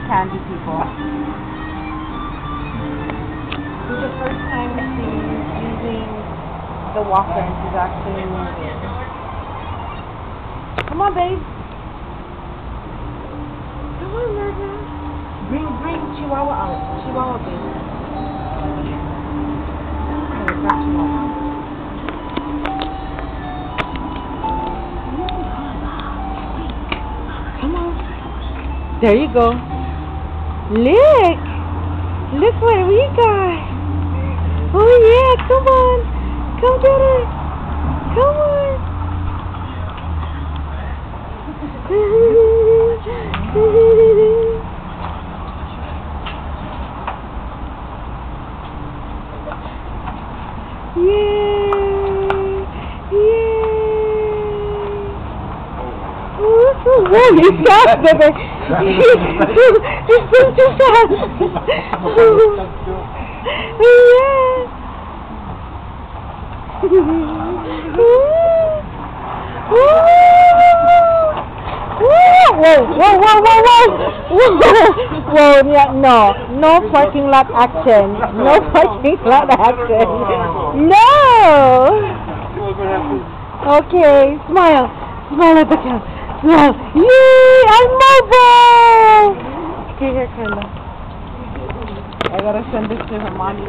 candy people. This is the first time she's using the walker and she's actually moving. Come on, babe. Come on, Martha. Bring Chihuahua out. Chihuahua, babe. Come on. There you go. Look. Look what we got. Oh yeah, come on. Come get it. Come on. Yay! Yay! Whoa, he's fast, baby. He's been too fast. Whoa, yeah, no parking lot action. No parking lot action. No! Okay, smile. Smile at the camera. Smile. Yay! I'm mobile! Okay, here, Carla. I gotta send this to her mommy.